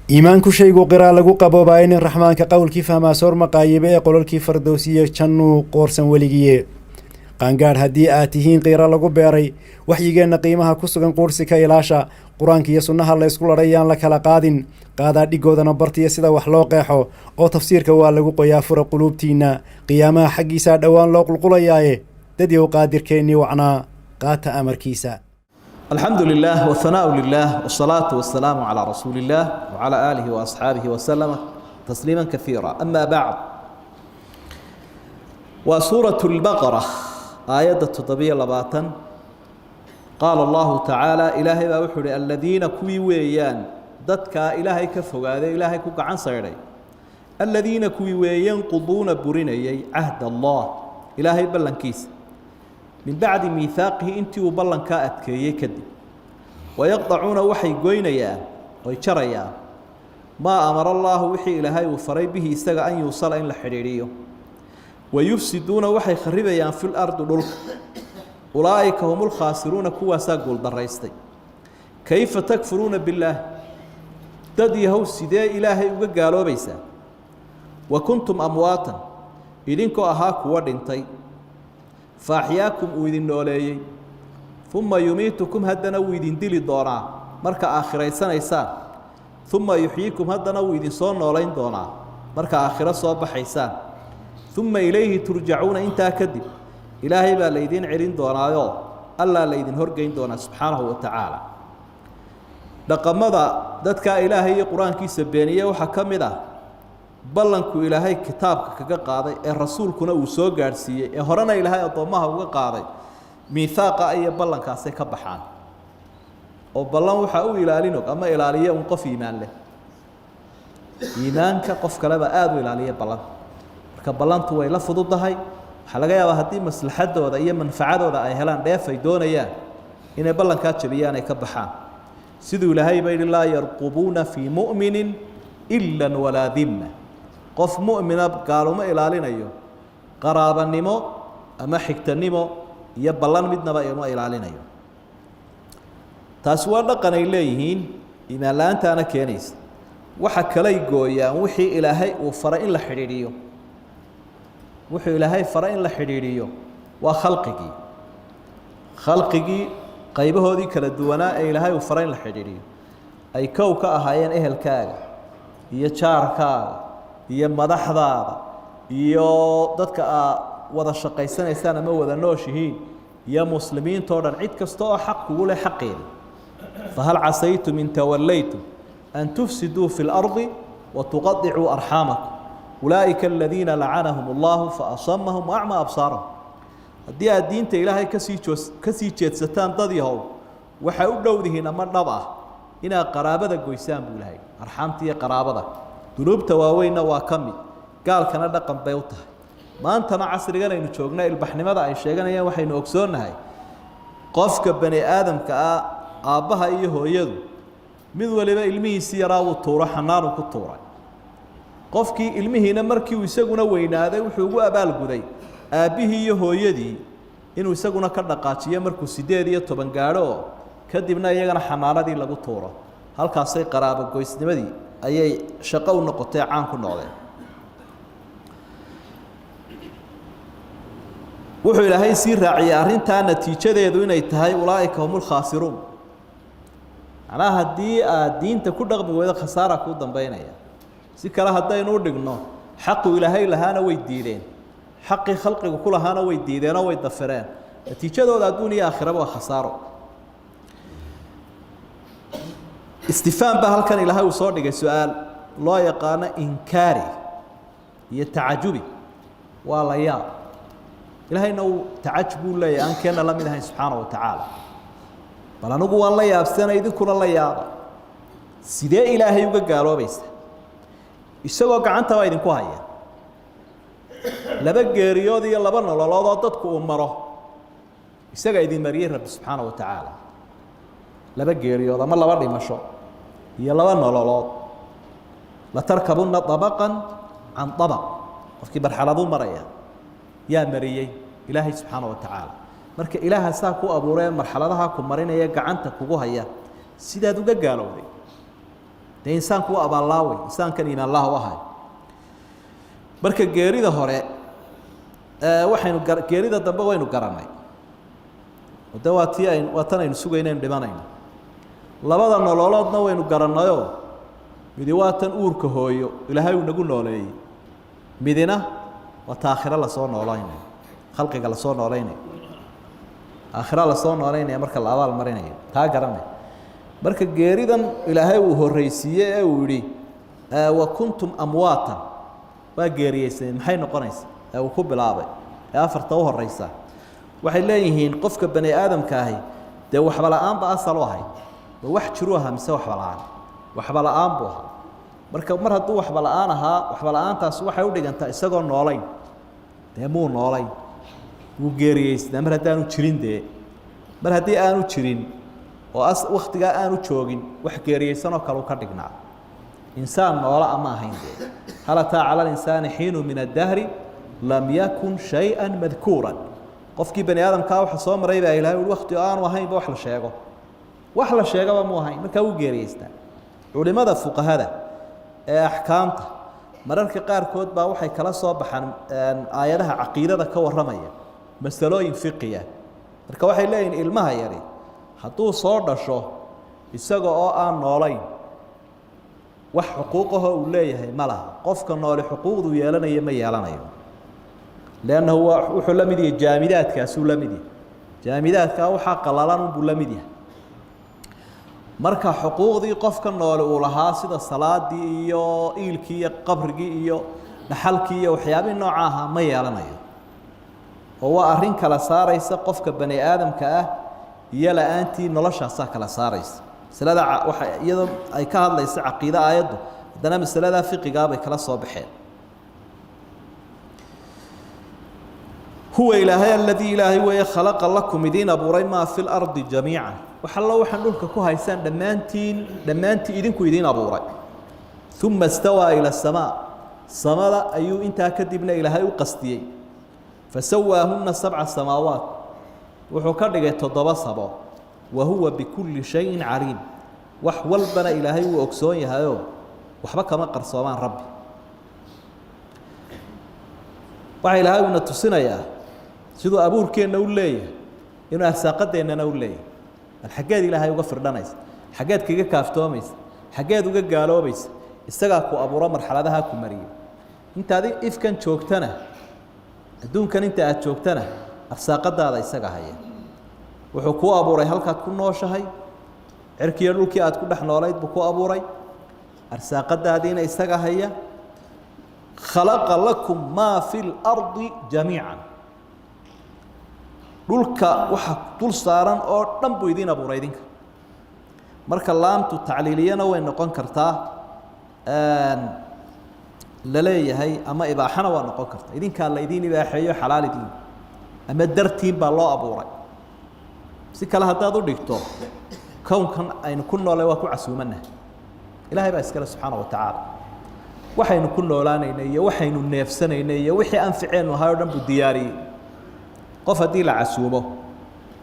iimaanku shaygu qiraa lagu qaboobaa in raxmaanka qowlkii fahmaa soor maqaayibe ee qololkii fardowsiye jannuu qoorsan weligiye qaangaadh haddii aad tihiin qiira lagu beeray waxyigeenna qiimaha ku sugan quursi ka ilaasha qur-aanka iyo sunnaha la ysku ladhay yaan la kala qaadin qaadaa dhigoodana bartiya sida wax loo qeexo oo tafsiirka waa lagu qoyaa fura quluubtiinna qiyaamaha xaggiisaa dhowaan loo qulqulayaaye dadyow qaadirkeennii wacnaa qaata amarkiisa. الحمد لله والثناء لله والصلاة والسلام على رسول الله وعلى آله وأصحابه وسلم تسليما كثيرا. أما بعد، وسورة البقرة آية التطبيع لباطن قال الله تعالى إلهي وحر الذين كوي ويان ضدك إلهي كفوا هذا إلهي كوك عن صيري الذين كوي ويان قضون بريني عهد الله إلهي بلنكيس من بعد ميثاقه انت وبلن كاتك يكدي ويقطعون وحي قوينيا ويشريا ما امر الله وحي الهي وفري به استغى ان يوصل ان الحريريه ويفسدون وحي خربيا في الارض دول اولئك هم الخاسرون كوا ساقول دريستي كيف تكفرون بالله تديهو سيده الهي وقالوا بيسا وكنتم امواتا idinko ahaa kuwa dhintay فاحياكم ويدين نوليي ثم يميتكم هدنا ويدين دلي دونا مركا آخرة سنة ثم يحييكم هدنا ويدين صون نولين دونا مركا آخرة صوب حيسان ثم إليه ترجعون انتا كذب إلهي با ليدين عرين دونا يو ألا ليدين هرقين دونا سبحانه وتعالى لقد مضى ذاتك إلهي قرآن كي سبينية وحكم ذا ballanku ilaahay kitaabka kaga qaaday ee rasuulkuna uu soo gaarsiiyay ee horena ilaahay adoomaha uga qaaday miithaaqa ay ballankaas ka baxaan oo ballan waxa uu ilaalin ama ilaaliye un qof iimaan leh iimaanka qof kale ba aad u ilaaliye ballan marka ballantu way la fududahay waxa laga yaabaa hadii maslaxadooda iyo manfaacadooda ay helaan dheef ay doonayaan inay ballanka jabiyaan ay ka baxaan sidoo ilaahay bay la yarqubuna fi mu'minin illa wala dhimma qof mu'mina qaaluma ilaalinayo qaraabanimo ama xigtanimo iyo ballan midnaba ima ilaalinayo taas waa dhaqan ay leeyihiin iimaan laantaana keenaysa waxa kale ay gooyaan wixii ilaahay uu faray in la xiriiriyo wuxuu ilaahay faray in la xiriiriyo waa khalqigi qaybahoodii kala duwanaa ee ilaahay uu faray in la xiriiriyo ay kow ka ahaayeen ehelkaaga iyo jaarkaaga iyo madaxdaada iyo dadka wada shaqaysanaysaan ama wada nooshihiin iyo muslimiinta oo dhan cid kasta oo xaq ugu leh xaqeeda fahal casaytum in tawallaytum an tufsiduu fi al-ardi wa tuqaddi'u arhamakum ulaa'ika alladhina la'anahum Allah fa asammahum wa a'ma absarahum hadii aad diinta ilaahay ka sii jeedsataan dad yahow waxa u dhowdihiin ama dhab ah ina qaraabada goysaan buu lahay arxamtiya qaraabada dunuubta waaweyna waa kamid gaalkana dhaqan bay u tahay maantana casrigan aynu joognaa ilbaxnimada ay sheeganayaan waxaynu ogsoonahay qofka bani aadamka aabaha iyo hooyadu mid waliba ilmihiisa yaraa uu tuuro xanaanu ku tuuray qofkii ilmihiina markii uu isaguna weynaaday wuxuu ugu abaalguday aabihii iyo hooyadii inuu isaguna ka dhaqaajiyo markuu 18 gaadho kadibna iyagana xanaanadii lagu tuuro halkaasay qaraabo goysnimadii ayay shaqo u noqotay caan ku noqdeen wuxuu ilaahay sii raaciyay arinta natiijadeedu inay tahay ulaaika humul khaasiruun ana hadii diinta ku dhaqmi wada khasaara ku dambeynaya si kala hadaynu dhigno xaq ilaahay lahaana way diideen xaqi khalqigu ku lahaana way diideen oo way dafireen natiijadooda adduuniya aakhiraba waa khasaaro استفهام بهالكن إلى هاي وصار سؤال لا يقانا إنكاري يتعجبي والله يا إلى هاي نو تعجبوا لا أن كان الله من هاي سبحانه وتعالى بلا نقول والله يا بسنا يذكر الله يا سيد إلهي وقالوا بيس يسوى كعنت وايد كوهية لبقى رياضي يلا بنا لا ضدك أمره يسوى يدين مرير رب سبحانه وتعالى لبقى رياضة ما الله ورد مشوا يلا بنا لا تركبون طبقا عن طبق وفي مرحلة مريا يا مريي إلهي سبحانه وتعالى مرك إله ساكو أبو ريان مرحلة كم مرينا يا جعنتك وجوهيا سيدا دوجا قالوا لي dee insaanku waa abaallaawe insaankan iimaan laha u ahay marka geerida hore waxaynu geerida dambe waynu garanay de waa tan aynu sugaynaynu dhimanayno labada nololoodna waynu garannayoo midi waa tan uurka hooyo ilaahay uu nagu nooleeyey midina waa ta aakhiro lasoo noolaynayo khalqiga lasoo noolaynayo aakhira lasoo nooleynaya marka la abaal marinayo taa garanay marka geeridan ilaahay uu horreysiiyey ee uu yidhi wa kuntum amwaatan waa geeriyeyseen maxay noqonaysaa ee uu ku bilaabay ee afarta u horreysa waxay leeyihiin qofka bani aadamka ahi dee waxba la-aanba asal u ahay wax jiru ahaa mise waxba la-aan waxba la-aan buu ahaa marka mar hadduu waxba la-aan ahaa waxba la-aantaas waxay u dhigantaa isagoo noolayn dee muu noolayn wuu geeriyeysnaa mar haddaanu jirin dee mar haddii aanu jirin oo waktigaa aanu joogin wax geeriyeysanoo kale u ka dhignaa insaan noola ama ahayn dee hal ataa cala alinsaani xiinu min addahri lam yakun shay-an madkuuran qofkii bani aadamkaa waxa soo maray baa ilahay ui wakti aanu ahaynba wax la sheego wax la sheegaba mu ahayn markaa wuu geeriyeystaa culimada fuqahada ee axkaamta mararka qaarkood baa waxay kala soo baxaan aayadaha caqiidada ka warramaya masalooyin fiqiya marka waxay leeyihin ilmaha yari hadduu soo dhasho isaga oo aan noolayn wax xuquuqahoo uu leeyahay ma laha qofka nooli xuquuqduu yeelanayo ma yeelanayo leannahu wuxuu la mid yahay jaamidaadkaasuu la mid yahay jaamidaadkaa waxaa qalalan unbuu la mid yahay marka xuquuqdii qofka noole uu lahaa sida salaadii iyo iilkii iyo qabrigii iyo dhaxalkii iyo waxyaabihii nooca ahaa ma yeelanayo oo waa arrin kala saaraysa qofka bani aadamka ah iyo la-aantii noloshaasaa kala saaraysa masalada waxa iyadoo ay ka hadlaysa caqiide aayaddu haddana masaladaa fiqigaa bay kala soo baxeen huwa ilaahay aladii ilaahay weeye khalaqa lakum idiin abuuray maa fi lardi jamiican wax allo waxaan dhulka ku haysaan dhammaantii idinku idiin abuuray uma istawaa ila asamaa samada ayuu intaa kadibna ilaahay u qastiyey fasawaahunna sabca samaawaat wuxuu ka dhigay 7 sabo wa huwa bikulli shayin caliim wax walbana ilaahay wuu ogsoon yahayoo waxba kama qarsoomaan rabbi waxaa ilaahay uuna tusinayaa siduu abuurkeenna u leeyahay inuu arsaaqadeennana u leeyahay bal xaggeed ilaahay uga firdhanaysa xaggeed kaga kaaftoomaysa xaggeed uga gaaloobaysa isagaa ku abuuro marxaladaha ku mariyay intaad ifkan joogtana adduunkan inta aad joogtana arsaaqadaada isaga haya wuxuu ku abuuray halkaad ku nooshahay cirkiyo dhulkii aad ku dhex noolayd buu ku abuuray arsaaqadaadiina isaga haya khalaqa lakum maa fi lardi jamiican dhulka waxa dul saaran oo dhan buu idiin abuuray idinka marka laamtu tacliiliyana way noqon kartaa la leeyahay ama ibaaxana waa noqon karta idinkaa la idiin ibaaxeeyo xalaal idiin ama dartiin baa loo abuuray si kale haddaad u dhigto kownkan aynu ku noolay waa ku casuumanahay ilaahay baa iskale subxaana wa tacaala waxaynu ku noolaanaynay iyo waxaynu neefsanaynay iyo wixii anficeennu ahay oo dhan buu diyaariyey qof haddii la casuumo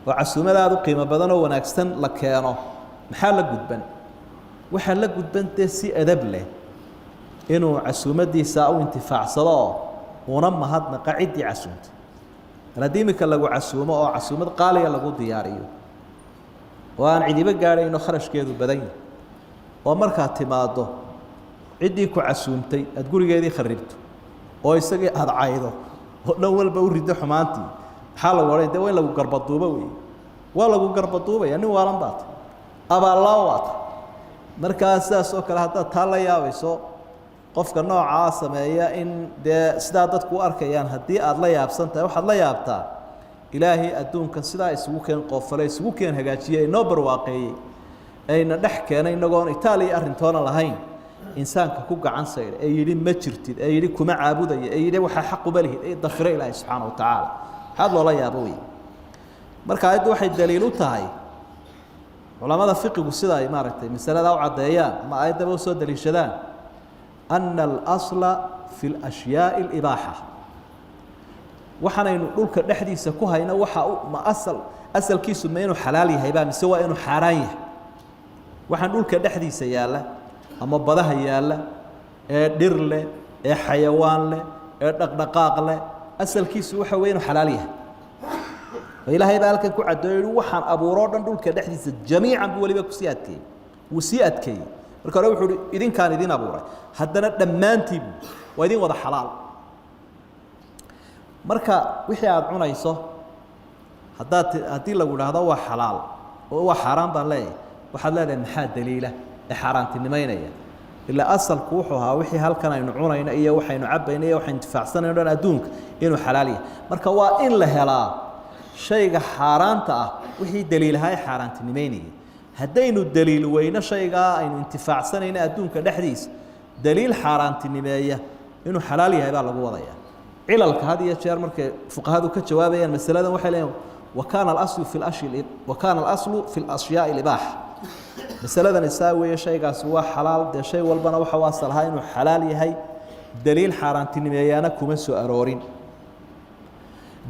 oo casuumadaad u qiimo badan oo wanaagsan la keeno maxaa la gudban waxaa la gudban dee si adab leh inuu casuumadiisa u intifaacsado oo una mahadnaqa ciddii casuumtay haddii iminka lagu casuumo oo casuumad qaaliga lagu diyaariyo oo aan cidiba gaadhayno kharashkeedu badan yahay oo markaad timaaddo ciddii ku casuumtay aada gurigeedii kharibto oo isagii aada caydo oo dhan walba u riddo xumaantii maxaa lagu odhan de waa in lagu garbaduubo wey waa lagu garbaduubaya nin waalan baata abaallaa waata markaa sidaas oo kale haddaad taa la yaabayso qofka noocaa sameeya in dee sidaa dadku u arkayaan haddii aada la yaabsan tahay waxaad la yaabtaa ilaahay adduunkan sidaa isugu keen qoofale isugu keen hagaajiyey inoo barwaaqeeyey ayna dhex keenay inagoon itaaliya arrintoona lahayn insaanka ku gacan sayda ee yidhi ma jirtid ee yidhi kuma caabudaya ee yidhi waxaa xaq uma lihid ee dafire ilaahay subxaana wa tacaala maxaad loola yaabo wey marka aayaddu waxay daliil u tahay culamada fiqigu sida ay maaragtay masaladaa u caddeeyaan ama aayaddaba usoo daliishadaan ana alasla fi lashyaai alibaaxa waxaanaynu dhulka dhexdiisa ku hayno waxa ma asalkiisu ma inuu xalaal yahay baa mise waa inuu xaaraan yahay waxaan dhulka dhexdiisa yaalla ama badaha yaalla ee dhir leh ee xayawaan leh ee dhaqdhaqaaq leh asalkiisu waxa weeye inuu xalaal yahay ilaahay baa halkan ku cadeeyay waxaan abuuro dhan dhulka dhexdiisa jamiican buu waliba ku sii adkeeyay wuu sii adkeeyay marka hore wuxuu idinkaan idin abuuray haddana dhammaantiin waa idin wada xalaal marka wixii aad cunayso haddii lagu idhaahdo waa xalaal oo waa xaaraan baan leeyahay waxaad leedahay maxaa daliila ee xaaraantinimaynaya ilaa asalku wuxuu ahaa wixii halkan aynu cunayno iyo waxaynu cabayno iyo waxaynu intifaacsanayno dhan adduunka inuu xalaal yahay marka waa in la helaa shayga xaaraanta ah wixii daliilahaa ee xaaraantinimaynayay haddaynu daliil weyno shaygaa aynu intifaacsanayno adduunka dhexdiisa daliil xaaraantinimeeya inuu xalaal yahay baa lagu wadayaa cilalka had iyo jeer markay fuqahadu ka jawaabayaan masaladan waxay leeyihin wakaana alaslu fi lashyaai libaax masaladan isaa weeye shaygaasi waa xalaal dee shay walbana waxa u asal ahaa inuu xalaal yahay daliil xaaraantinimeeyaana kuma soo aroorin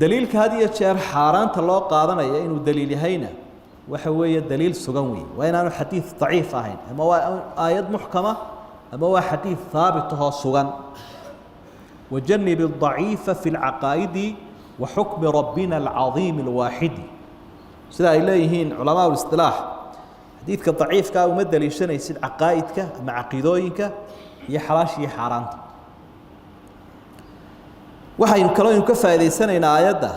daliilka had iyo jeer xaaraanta loo qaadanaya inuu daliil yahayna waxa weeye daliil sugan weeye waa inaanu xadiid daciif ahayn ama waa aayad muxkama ama waa xadiid haabit ahoo sugan wajanib الضaciifa fi اlcaqaa'idi wa xukmi rabbina alcadiim اlwaaxidi sida ay leeyihiin culamaa اlisطilaax xadiidka daciifkaa uma daliishanaysid caqaa'idka ama caqiidooyinka iyo xalaasha iyo xaaraanta waxaynu kaloo ka faa'iidaysanaynaa aayadda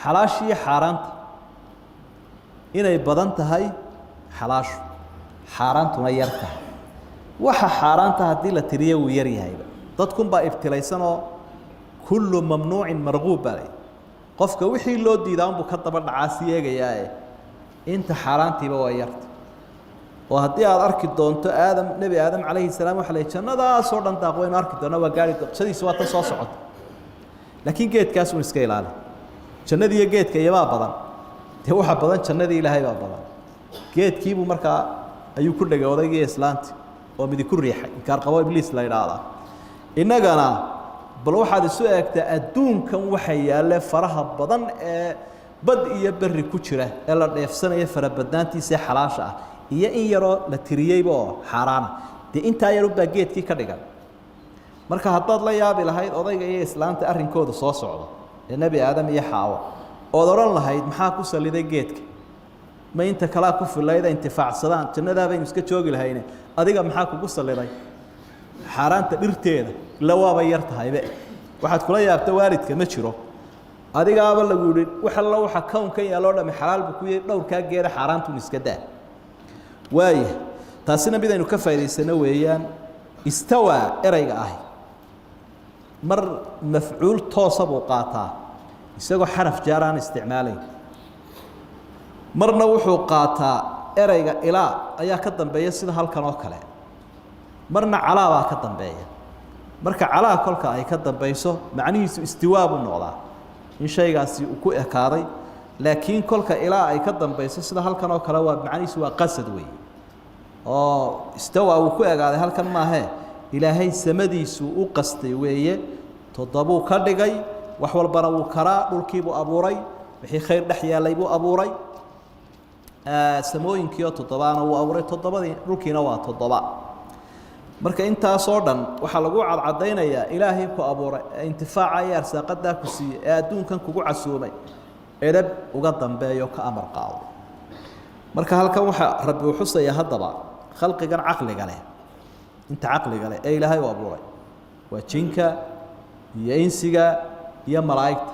xalaasha iyo xaaraanta inay badan tahay xalaashu xaaraantuna yar tahay waxa xaaraanta haddii la tiriyo wuu yar yahayba dadkunbaa ibtilaysanoo kullu mamnuucin marquub baa lay qofka wixii loo diidaa unbuu ka daba dhacaa si eegayaae inta xaaraantiiba waa yarta oo haddii aad arki doonto nebi aadam calayhi salaam waxa la jannadaasoo dhan daaq waynu arki doona waa gaari shadiisa waa tan soo socota laakiin geedkaas uun iska ilaali jannadii iyo geedka iyamaa badan dee waxa badan jannadii ilaahay baa badan geedkiibuu markaa ayuu ku dhegay odaygii islaanti oo midi ku riixay inkaar qabo ibliis la yidhaahdaa innagana bal waxaad isu eegtaa adduunkan waxa yaalle faraha badan ee bad iyo berri ku jira ee la dheefsanaya farabadnaantiisa xalaasha ah iyo in yaroo la tiriyeyba oo xaaraana dee intaa yarunbaa geedkii ka dhigan marka haddaad la yaabi lahayd odayga iyo islaanta arrinkooda soo socdo ee nebi aadam iyo xaawo ood odhan lahayd maxaa ku saliday geedka ma inta kalaa ku filayda intifaacsadaan jannadaa baynu iska joogi lahayne adiga maxaa kugu saliday xaaraanta dhirteeda ila waaba yar tahaybe waxaad kula yaabta waalidka ma jiro adigaaba lagu yihi wax alla waxa kownkan yaaloo dhami xalaal buu ku yahay dhowrkaa geeda xaaraantun iska daa waaya taasina mid aynu ka faa'idaysano weeyaan istawaa erayga ahi mar mafcuul toosa buu qaataa isagoo xaraf jaar aan isticmaalayn marna wuxuu qaataa erayga ilaa ayaa ka dambeeya sida halkan oo kale marna calaa baa ka dambeeya marka calaa kolka ay ka dambayso macnihiisu istiwaa buu noqdaa in shaygaasi uu ku ekaaday laakiin kolka ilaa ay ka dambayso sida halkan oo kale waa macnihiisu waa qasad weeye oo istawa uu ku egaaday halkan maahee ilaahay samadiisu u qastay weeye toddobuu ka dhigay wax walbana wuu karaa dhulkiibuu abuuray wixii khayr dhex yaallay buu abuuray samooyinkiioo toddobaana wuu abuuray toddobadii dhulkiina waa toddoba marka intaasoo dhan waxaa lagu cadcadaynayaa ilaahay ku abuuray ee intifaaca iyo arsaaqadaa ku siiyey ee adduunkan kugu casuumay edab uga dambeeyo ka amar qaado marka halkan waxaa rabbi uu xusaya haddaba khalqigan caqliga leh inta caqliga leh ee ilaahay u abuuray waa jinka iyo insiga iyo malaa'igta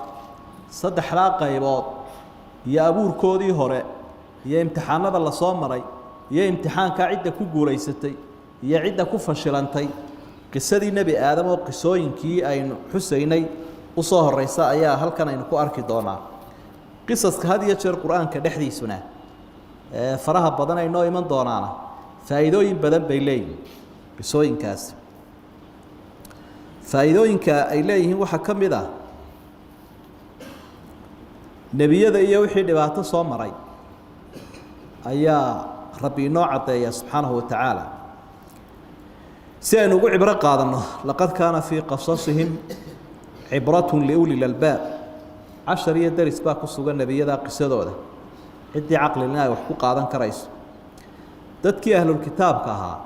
saddexdaa qaybood iyo abuurkoodii hore iyo imtixaanada la soo maray iyo imtixaankaa cidda ku guulaysatay iyo cidda ku fashilantay qisadii nebi aadam oo qisooyinkii aynu xusaynay u soo horeysa ayaa halkan aynu ku arki doonaa qisaska had iyo jeer qur-aanka dhexdiisuna faraha badan ay noo iman doonaana faa'iidooyin badan bay leeyihiin qisooyinkaasi faa'iidooyinka ay leeyihiin waxaa ka mid ah nebiyada iyo wixii dhibaato soo maray ayaa rabbi inoo caddeeya subxaanahu wa tacaala si aynu ugu cibro qaadanno laqad kaana fii qasasihim cibratun liuli lalbaab cashar iyo deris baa ku sugan nebiyada qisadooda ciddii caqlina ay wax ku qaadan karayso dadkii ahlulkitaabka ahaa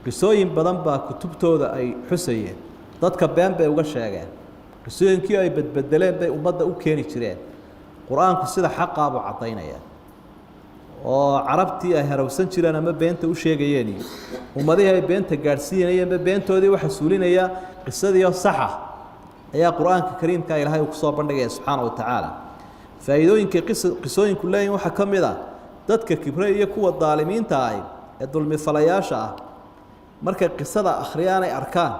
qisooyin badan baa kutubtooda ay xusayeen dadka been bay uga sheegeen qisooyinkii ay badbedeleen bay ummadda u keeni jireen qur-aanku sida xaqaa buu caddaynaya oo carabtii ay harawsan jireen ama beenta u sheegayeen iyo ummadihii ay beenta gaadhsiinayeenba beentoodii waxa suulinaya qisadii oo saxa ayaa qur-aanka kariimka ilaahay uu kusoo bandhigaya subxaana wa tacaala faa'iidooyinka qisooyinku leeyihin waxaa ka mid ah dadka kibre iyo kuwa daalimiinta ah ee dulmifalayaasha ah markay qisada akhriyaan ay arkaan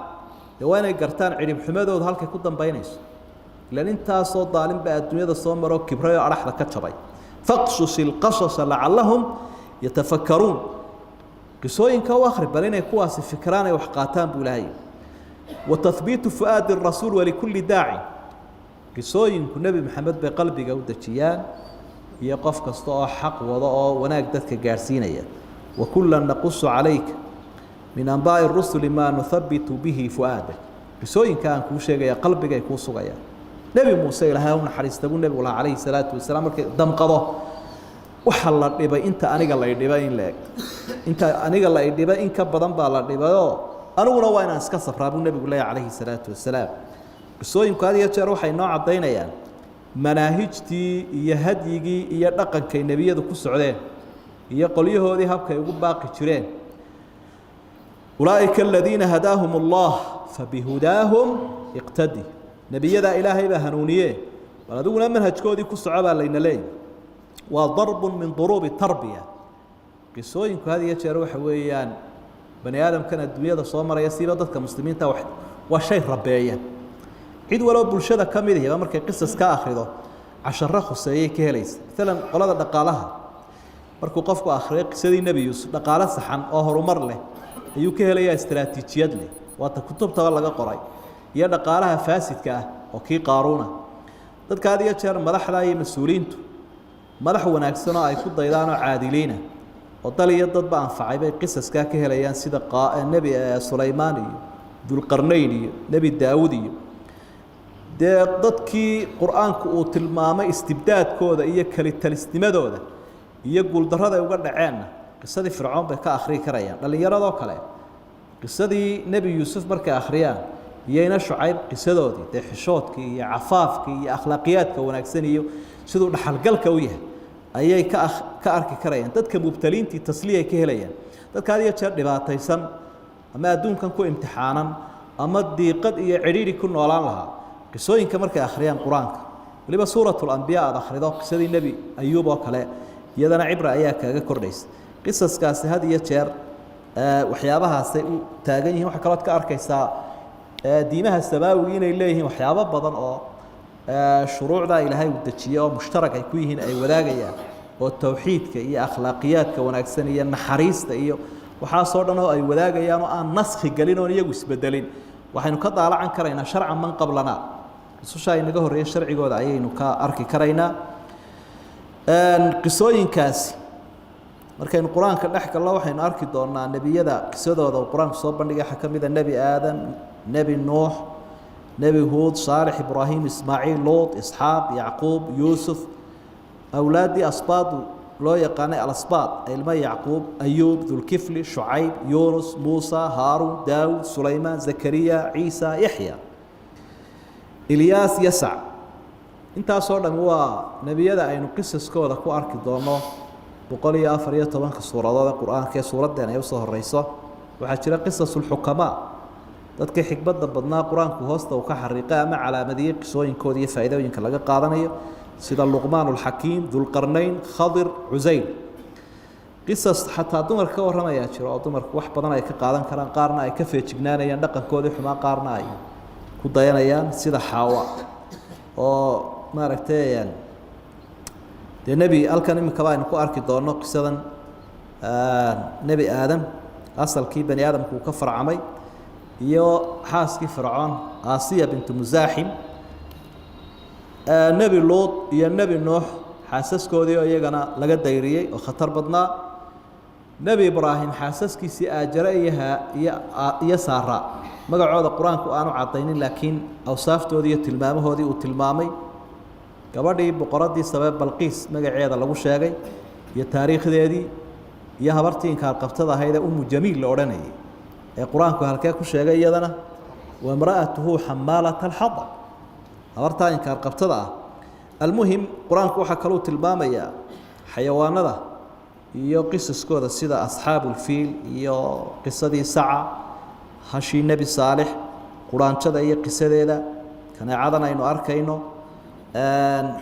dee waa inay gartaan cidhibxumadooda halkay ku dambaynayso ilan intaasoo daalim baa adduunyada soo maroo kibrayoo adhaxda ka jabay faqsus ilqasasa lacallahum yatafakkaruun qisooyinka u akhri bal inay kuwaasi fikiraan ay wax qaataan buu ilaahay wa tahbiitu fu'aadi rasuul walikulli daacin qisooyinku nebi maxamed bay qalbiga u dejiyaan iyo qof kasta oo xaq wado oo wanaag dadka gaadhsiinaya wa kullan naqusu calayka min anbaa'i rusuli maa nuhabitu bihi fu'aadak qisooyinka aan kuu sheegaya qalbigay kuu sugayaan nebi muuse ilaahay u naxariista buu nebigu lahaa calayhi salaatu wasalaam markay damqado waxa la dhibay inta aniga la dhibay in leeg inta aniga la dhibay in ka badan baa la dhibayoo aniguna waa inaan iska safraa buu nebigu leeyahay calayhi salaatu wasalaam qisooyinku had iyo jeer waxay noo caddaynayaan manaahijtii iyo hadyigii iyo dhaqankay nebiyadu ku socdeen iyo qolyahoodii habkay ugu baaqi jireen ulaa'ika aladiina hadaahum allah fabihudaahum iqtadi nebiyadaa ilaahay baa hanuuniye bal adiguna manhajkoodii ku soco baa layna leeyahy waa darbun min duruubi tarbiya qisooyinku had iyo jeer waxa weeyaan bani aadamkan adduunyada soo maraya siiba dadka muslimiinta waa shay rabeeya cid waloo bulshada ka mid ihiba markay qisas ka akhrido casharo khuseeyay ka helaysa maalan qolada dhaqaalaha markuu qofku akhriyo qisadii nebi yuusuf dhaqaalo saxan oo horumar leh ayuu ka helayaa istaraatiijiyad leh waata kutubtaba laga qoray iyo dhaqaalaha faasidka ah oo kii qaaruuna dadka had iyo jeer madaxda iyo mas-uuliyiintu madax wanaagsan oo ay ku daydaan oo caadiliina oo dal iyo dadba anfacay bay qisaskaa ka helayaan sida nebi sulaymaan iyo dulqarnayn iyo nebi daawud iyo dee dadkii qur-aanku uu tilmaamay istibdaadkooda iyo kelitalisnimadooda iyo guuldarrada ay uga dhaceenna qisadii fircoon bay ka akhriyi karayaan dhallinyaradoo kale qisadii nebi yuusuf markay akhriyaan iyayna shucayb qisadoodii dee xishoodkii iyo cafaafkii iyo akhlaaqiyaadka wanaagsan iyo siduu dhaxalgalka u yahay ayay ka arki karayaan dadka mubtaliintii tasliyay ka helayaan dadka had iyo jeer dhibaataysan ama adduunkan ku imtixaanan ama diiqad iyo cidhiidhi ku noolaan lahaa qisooyinka markay akhriyaan qur-aanka waliba suuratulambiya aad akhrido qisadii nebi ayuub oo kale iyadana cibra ayaa kaaga kordhaysa qisaskaasi had iyo jeer waxyaabahaasay u taagan yihiin waxaa kalood ka arkaysaa diimaha samaawiga inay leeyihiin waxyaabo badan oo shuruucdaa ilaahay uu dejiye oo mushtarak ay ku yihiin ay wadaagayaan oo towxiidka iyo akhlaaqiyaadka wanaagsan iyo naxariista iyo waxaasoo dhan oo ay wadaagayaan oo aan naskhi gelin oon iyagu isbedelin waxaynu ka daalacan karaynaa sharcan man qablana rususha inaga horreeya sharcigooda ayaynu ka arki karaynaa qisooyinkaasi markaynu qur-aanka dhex galno waxaynu arki doonaa nebiyada qisadooda uu qur-aanku soo bandhigay waxaa ka mid a nebi aadan nebi nuux nebi huud saalix ibraahim ismaaciil luut isxaaq yacquub yuusuf awlaaddii asbaadu loo yaqaanay alasbaad ilmo yacquub ayuub dulkifli shucayb yuunus muusa haaruun daawud sulaymaan zakariya ciisa yaxya ilyaas yasac intaasoo dhan waa nebiyada aynu qisaskooda ku arki doonno 114 suuradood ee qur-aanka ee suuraddan ay usoo horeyso waxaa jira qisasulxukamaa dadkii xikmadda badnaa qur-aanku hoosta uu ka xariiqay ama calaamadiyey qisooyinkooda iyo faa'iidooyinka laga qaadanayo sida luqmaan ulxakiim dulqarnayn khadir cusayr qisas xataa dumar ka warramayaa jiro oo dumarku wax badan ay ka qaadan karaan qaarna ay ka feejignaanayaan dhaqankoodii xumaa qaarna ay ku dayanayaan sida xaawa oo maaragtay dee nebi halkan iminkaba aynu ku arki doonno qisadan nebi aadam asalkii bani aadamku uu ka farcamay iyo xaaskii fircoon aasiya bintu musaaxim nebi luud iyo nebi nuux xaasaskoodii oo iyagana laga dayriyey oo khatar badnaa nebi ibraahim xaasaskiisii aajare iyo saara magacooda qur-aanku aanu caddaynin laakiin awsaaftoodii iyo tilmaamahoodii uu tilmaamay gabadhii boqoradii sabee balqiis magaceeda lagu sheegay iyo taariikhdeedii iyo habartii inkaar qabtada ahayd ee jamiil la odhanayay ee qur-aanku halkee ku sheegay iyadana wamra'atuhu xamaalata alxatab habartaa inkaar qabtada ah almuhim qur-aanku waxaa kaluu tilmaamayaa xayawaanada iyo qisaskooda sida asxaabulfiil iyo qisadii saca hashii nebi saalix quraanjada iyo qisadeeda kaneecadan aynu arkayno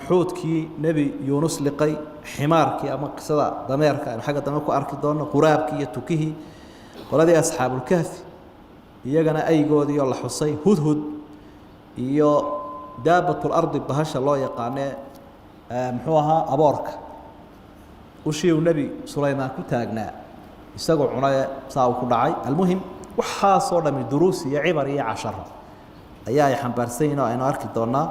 xuudkii nebi yuunus liqay ximaarkii ama qisada dameerka aynu xagga dambe ku arki doonno quraabkii iyo tukihii qoladii asxaabulkahfi iyagana aygoodiioo la xusay hudhud iyo daabatul-ardi bahasha loo yaqaanee muxuu ahaa aboorka ushii uu nebi sulaymaan ku taagnaa isagoo cunaye saa uu ku dhacay almuhim waxaasoo dhami duruus iyo cibar iyo casharo ayaa ay xambaarsan yihin oo aynu arki doonaa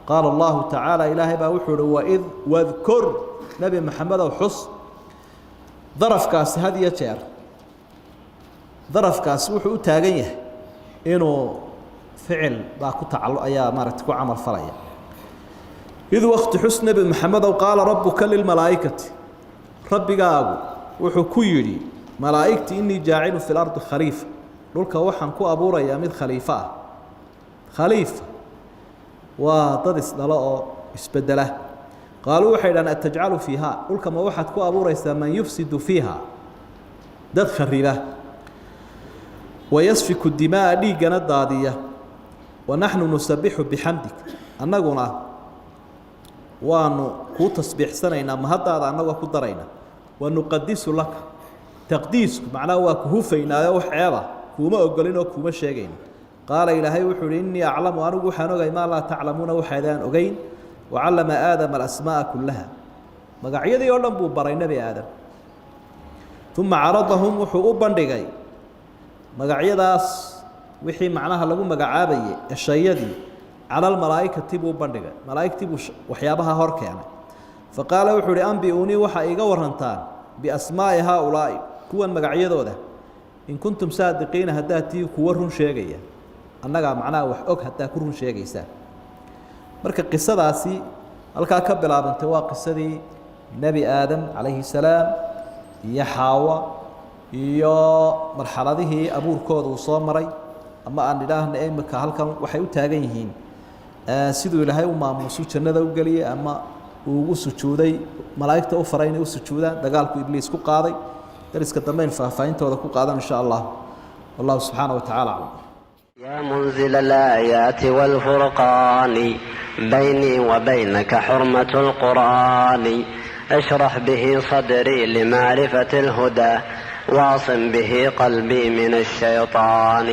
qaala allahu tacaala ilaahay baa wuxuu uhi waid wadkur nebi maxamedow xus darafkaasi had iyo jeer darafkaasi wuxuu u taagan yahay inuu ficil baa ku tacallu ayaa maaragtay ku camal falaya id waqti xus nebi maxamedow qaala rabbuka lilmalaa'ikati rabbigaagu wuxuu ku yidhi malaa'igtii innii jaacilu fi lardi khaliifa dhulka waxaan ku abuurayaa mid khaliifo ah khaliifa waa dad isdhalo oo isbedela qaaluu waxay idhahan atajcalu fiiha dhulka ma waxaad ku abuuraysaa man yufsidu fiiha dad khariba wayasfiku dimaaa dhiiggana daadiya wanaxnu nusabixu bixamdik annaguna waanu kuu tasbiixsanaynaa mahaddaada annagoo ku darayna wanuqadisu laka taqdiisku macnaha waa ku hufaynaayo wax ceeba kuuma ogolin oo kuuma sheegayna qaala ilaahay wuxuu uhi innii aclamu anigu waxaan ogay maa laa taclamuuna waxaydaan ogeyn wacallama aadama alasmaa'a kullaha magacyadii oo dhan buu baray nebi aadam uma caradahum wuxuu u bandhigay magacyadaas wixii macnaha lagu magacaabayay eshayadii cala almalaa'ikati buu u bandhigay malaa'igtii buu waxyaabaha hor keenay faqaala wuxuu uhi ambi'uunii waxaa iiga warantaan biasmaa'i haaulaa'i kuwan magacyadooda in kuntum saadiqiina haddaad tii kuwa run sheegaya annagaa macnaha wax og haddaa ku run sheegaysaan marka qisadaasi halkaa ka bilaabantay waa qisadii nebi aadam calayhi salaam iyo xaawa iyo marxaladihii abuurkooda uu soo maray ama aan idhaahna imika halkan waxay u taagan yihiin siduu ilaahay u maamuusu jannada u geliyey ama uu ugu sujuuday malaa'igta u faray inay u sujuudaan dagaalku ibliis ku qaaday dariska dambeyn faahfaahintooda ku qaadan insha allah wallahu subxaanahu watacaala aclam يا منزل الآيات والفرقان بيني وبينك حرمة القرآن اشرح به صدري لمعرفة الهدى واعصم به قلبي من الشيطان